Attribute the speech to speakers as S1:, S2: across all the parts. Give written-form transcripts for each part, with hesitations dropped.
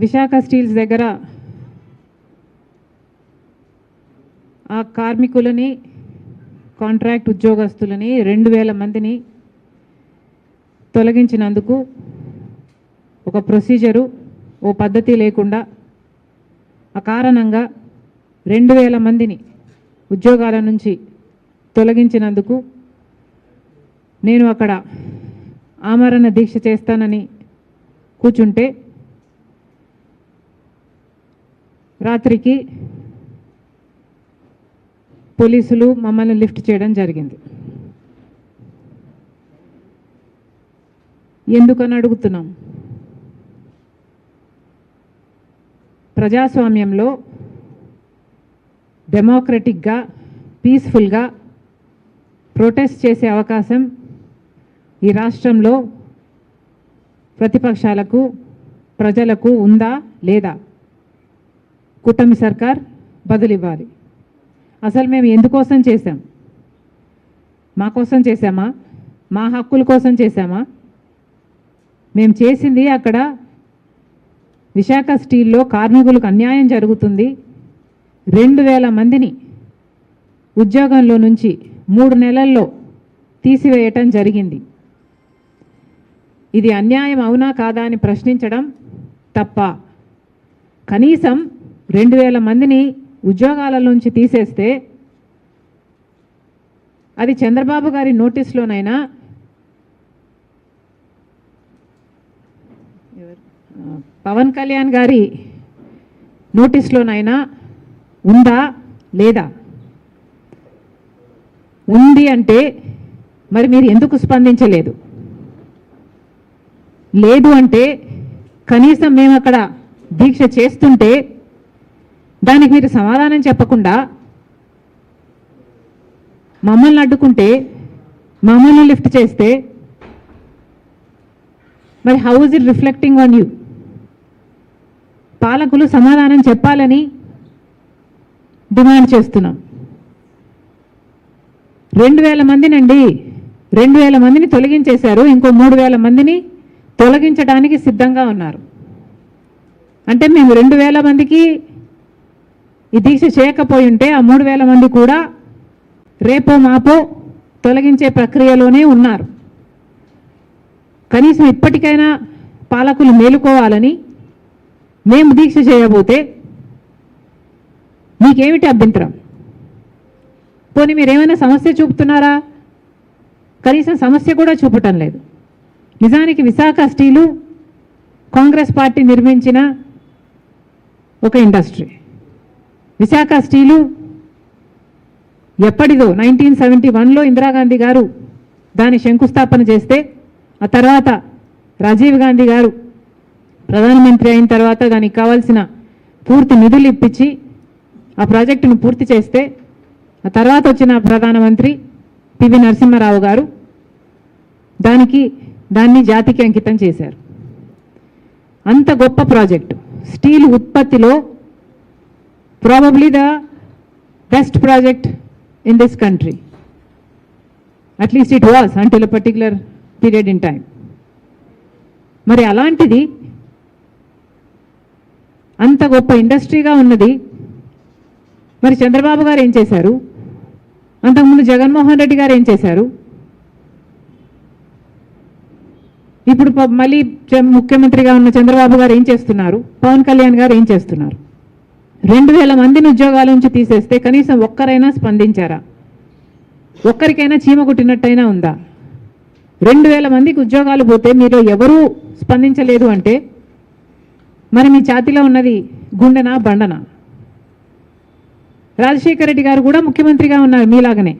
S1: Visakha steels దగ్గర ఆ కార్మికులని contract ఉద్యోగస్తులని 2000 మందిని తొలగించినందుకు ఒక ప్రొసీజరు ఓ పద్ధతి లేకుండా అకారణంగా 2000 మందిని ఉద్యోగాల నుంచి తొలగించినందుకు నేను అక్కడ ఆమరణ దీక్ష చేస్తానని కూర్చుంటే రాత్రికి పోలీసులు మమ్మల్ని లిఫ్ట్ చేయడం జరిగింది. ఎందుకని అడుగుతున్నాం? ప్రజాస్వామ్యంలో డెమోక్రటిక్గా పీస్ఫుల్గా ప్రొటెస్ట్ చేసే అవకాశం ఈ రాష్ట్రంలో ప్రతిపక్షాలకు ప్రజలకు ఉందా లేదా? కూటమి సర్కార్ బదులివ్వాలి. అసలు మేము ఎందుకోసం చేశాం? మా కోసం చేశామా? మా హక్కుల కోసం చేశామా? మేము చేసింది అక్కడ విశాఖ స్టీల్లో కార్మికులకు అన్యాయం జరుగుతుంది. 2000 మందిని ఉద్యోగంలో నుంచి 3 నెలల్లో తీసివేయటం జరిగింది. ఇది అన్యాయం అవునా కాదా అని ప్రశ్నించడం తప్ప. కనీసం 2000 మందిని ఉద్యోగాల నుంచి తీసేస్తే అది చంద్రబాబు గారి నోటీస్లోనైనా పవన్ కళ్యాణ్ గారి నోటీస్లోనైనా ఉందా లేదా? ఉంది అంటే మరి మీరు ఎందుకు స్పందించలేదు? లేదు అంటే కనీసం మేము అక్కడ దీక్ష చేస్తుంటే దానికి మీరు సమాధానం చెప్పకుండా మమ్మల్ని అడ్డుకుంటే, మమ్మల్ని లిఫ్ట్ చేస్తే మరి how is it reflecting on you? పాలకులు సమాధానం చెప్పాలని డిమాండ్ చేస్తున్నాం. 2000 మందినండి, 2000 మందిని తొలగించేశారు. ఇంకో 3000 మందిని తొలగించడానికి సిద్ధంగా ఉన్నారు. అంటే మేము 2000 మందికి ఈ దీక్ష చేయకపోయి ఉంటే ఆ 3000 మంది కూడా రేపో మాపో తొలగించే ప్రక్రియలోనే ఉన్నారు. కనీసం ఇప్పటికైనా పాలకులు మేలుకోవాలని మేము దీక్ష చేయబోతే మీకేమిటి అభ్యంతరం? పోనీ మీరేమైనా సమస్య చూపుతున్నారా? కనీసం సమస్య కూడా చూపటం లేదు. నిజానికి విశాఖ స్టీలు కాంగ్రెస్ పార్టీ నిర్మించిన ఒక ఇండస్ట్రీ. విశాఖ స్టీలు ఎప్పటిదో 1971లో ఇందిరాగాంధీ గారు దాని శంకుస్థాపన చేస్తే ఆ తర్వాత రాజీవ్ గాంధీ గారు ప్రధానమంత్రి అయిన తర్వాత దానికి కావాల్సిన పూర్తి నిధులు ఇప్పించి ఆ ప్రాజెక్టును పూర్తి చేస్తే ఆ తర్వాత వచ్చిన ప్రధానమంత్రి పివి నరసింహారావు గారు దాన్ని జాతికి అంకితం చేశారు. అంత గొప్ప ప్రాజెక్టు. స్టీల్ ఉత్పత్తిలో probably the best project in this country. At least it was until a particular period in time. మరి అలాంటిది అంత గొప్ప ఇండస్ట్రీగా ఉన్నది మరి చంద్రబాబు గారు ఏం చేశారు? అంతకుముందు జగన్మోహన్ రెడ్డి గారు ఏం చేశారు? ఇప్పుడు మళ్ళీ ముఖ్యమంత్రిగా ఉన్న చంద్రబాబు గారు ఏం చేస్తున్నారు? పవన్ కళ్యాణ్ గారు ఏం చేస్తున్నారు? 2000 మందిని ఉద్యోగాల నుంచి తీసేస్తే కనీసం ఒక్కరైనా స్పందించారా? ఒక్కరికైనా చీమ కుట్టినట్టయినా ఉందా? 2000 మందికి ఉద్యోగాలు పోతే మీరు ఎవరూ స్పందించలేదు అంటే మరి మీ ఛాతీలో ఉన్నది గుండెనా బండనా? రాజశేఖర రెడ్డి గారు కూడా ముఖ్యమంత్రిగా ఉన్నారు మీలాగనే.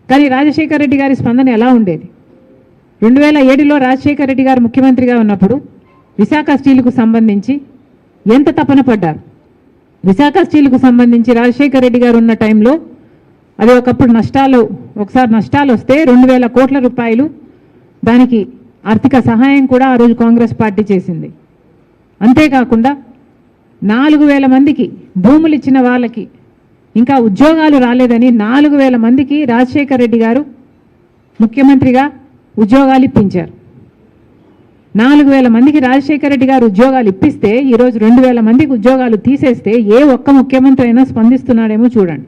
S1: కానీ రాజశేఖర రెడ్డి గారి స్పందన ఎలా ఉండేది? 2007లో రాజశేఖర రెడ్డి గారు ముఖ్యమంత్రిగా ఉన్నప్పుడు విశాఖ స్టీలుకు సంబంధించి ఎంత తపన పడ్డారు? విశాఖ స్టీలుకు సంబంధించి రాజశేఖర రెడ్డి గారు ఉన్న టైంలో అది ఒకప్పుడు ఒకసారి నష్టాలు వస్తే 2000 కోట్ల రూపాయలు దానికి ఆర్థిక సహాయం కూడా ఆ రోజు కాంగ్రెస్ పార్టీ చేసింది. అంతేకాకుండా 4000 మందికి భూములు ఇచ్చిన వాళ్ళకి ఇంకా ఉద్యోగాలు రాలేదని 4000 మందికి రాజశేఖర రెడ్డి గారు ముఖ్యమంత్రిగా ఉద్యోగాలు ఇప్పించారు. 4,000 మందికి రాజశేఖర రెడ్డి గారు ఉద్యోగాలు ఇప్పిస్తే ఈరోజు 2,000 మందికి ఉద్యోగాలు తీసేస్తే ఏ ఒక్క ముఖ్యమంత్రి అయినా స్పందిస్తున్నాడేమో చూడండి.